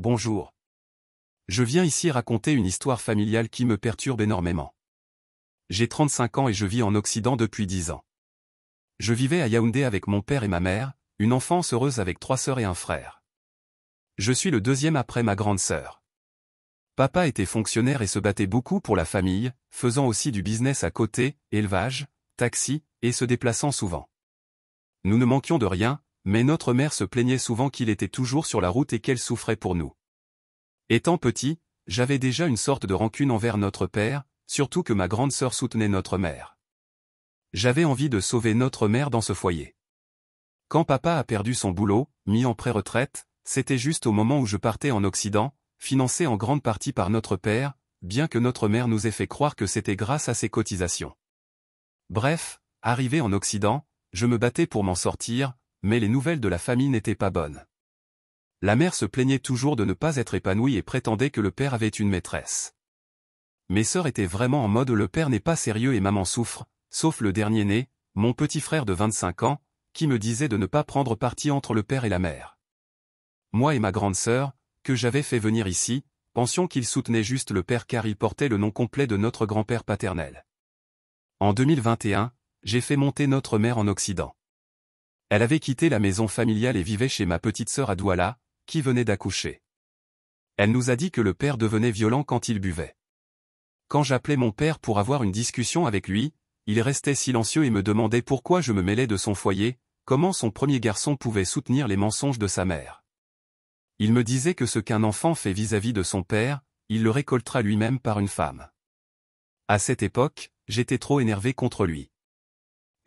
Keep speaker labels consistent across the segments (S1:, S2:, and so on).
S1: bonjour. Je viens ici raconter une histoire familiale qui me perturbe énormément. J'ai 35 ans et je vis en Occident depuis 10 ans. Je vivais à Yaoundé avec mon père et ma mère, une enfance heureuse avec 3 sœurs et un frère. Je suis le deuxième après ma grande sœur. Papa était fonctionnaire et se battait beaucoup pour la famille, faisant aussi du business à côté, élevage, taxi, et se déplaçant souvent. Nous ne manquions de rien, mais notre mère se plaignait souvent qu'il était toujours sur la route et qu'elle souffrait pour nous. Étant petit, j'avais déjà une sorte de rancune envers notre père, surtout que ma grande sœur soutenait notre mère. J'avais envie de sauver notre mère dans ce foyer. Quand papa a perdu son boulot, mis en pré-retraite, c'était juste au moment où je partais en Occident, financé en grande partie par notre père, bien que notre mère nous ait fait croire que c'était grâce à ses cotisations. Bref, arrivé en Occident, je me battais pour m'en sortir, mais les nouvelles de la famille n'étaient pas bonnes. La mère se plaignait toujours de ne pas être épanouie et prétendait que le père avait une maîtresse. Mes sœurs étaient vraiment en mode le père n'est pas sérieux et maman souffre, sauf le dernier né, mon petit frère de 25 ans, qui me disait de ne pas prendre parti entre le père et la mère. Moi et ma grande sœur, que j'avais fait venir ici, pensions qu'il soutenait juste le père car il portait le nom complet de notre grand-père paternel. En 2021, j'ai fait monter notre mère en Occident. Elle avait quitté la maison familiale et vivait chez ma petite sœur à Douala, qui venait d'accoucher. Elle nous a dit que le père devenait violent quand il buvait. Quand j'appelais mon père pour avoir une discussion avec lui, il restait silencieux et me demandait pourquoi je me mêlais de son foyer, comment son premier garçon pouvait soutenir les mensonges de sa mère. Il me disait que ce qu'un enfant fait vis-à-vis de son père, il le récoltera lui-même par une femme. À cette époque, j'étais trop énervé contre lui.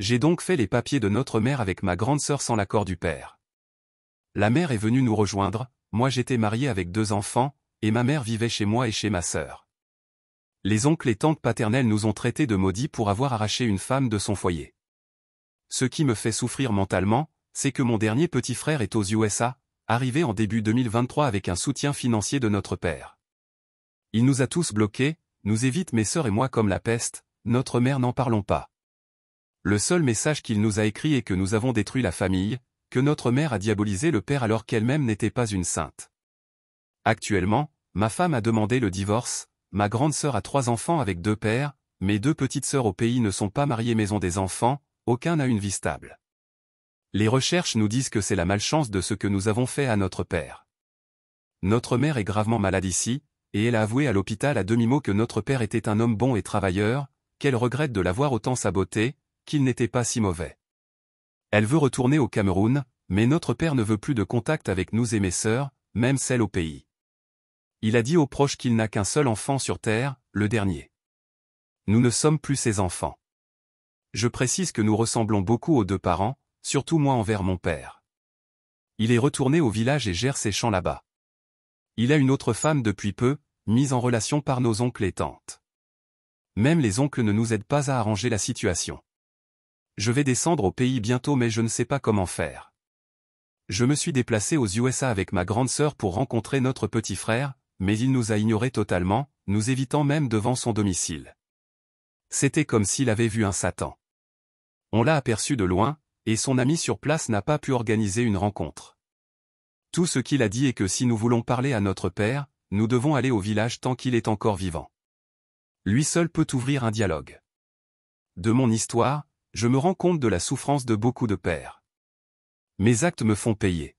S1: J'ai donc fait les papiers de notre mère avec ma grande sœur sans l'accord du père. La mère est venue nous rejoindre, moi j'étais marié avec 2 enfants, et ma mère vivait chez moi et chez ma sœur. Les oncles et tantes paternelles nous ont traités de maudits pour avoir arraché une femme de son foyer. Ce qui me fait souffrir mentalement, c'est que mon dernier petit frère est aux USA, arrivé en début 2023 avec un soutien financier de notre père. Il nous a tous bloqués, nous évite mes sœurs et moi comme la peste, notre mère n'en parlons pas. Le seul message qu'il nous a écrit est que nous avons détruit la famille, que notre mère a diabolisé le père alors qu'elle-même n'était pas une sainte. Actuellement, ma femme a demandé le divorce, ma grande sœur a 3 enfants avec 2 pères, mes 2 petites sœurs au pays ne sont pas mariées mais ont des enfants, aucun n'a une vie stable. Les recherches nous disent que c'est la malchance de ce que nous avons fait à notre père. Notre mère est gravement malade ici, et elle a avoué à l'hôpital à demi-mot que notre père était un homme bon et travailleur, qu'elle regrette de l'avoir autant saboté, qu'il n'était pas si mauvais. Elle veut retourner au Cameroun, mais notre père ne veut plus de contact avec nous et mes sœurs, même celles au pays. Il a dit aux proches qu'il n'a qu'un seul enfant sur terre, le dernier. Nous ne sommes plus ses enfants. Je précise que nous ressemblons beaucoup aux 2 parents, surtout moi envers mon père. Il est retourné au village et gère ses champs là-bas. Il a une autre femme depuis peu, mise en relation par nos oncles et tantes. Même les oncles ne nous aident pas à arranger la situation. Je vais descendre au pays bientôt mais je ne sais pas comment faire. Je me suis déplacé aux USA avec ma grande sœur pour rencontrer notre petit frère, mais il nous a ignorés totalement, nous évitant même devant son domicile. C'était comme s'il avait vu un Satan. On l'a aperçu de loin, et son ami sur place n'a pas pu organiser une rencontre. Tout ce qu'il a dit est que si nous voulons parler à notre père, nous devons aller au village tant qu'il est encore vivant. Lui seul peut ouvrir un dialogue. De mon histoire, je me rends compte de la souffrance de beaucoup de pères. Mes actes me font payer.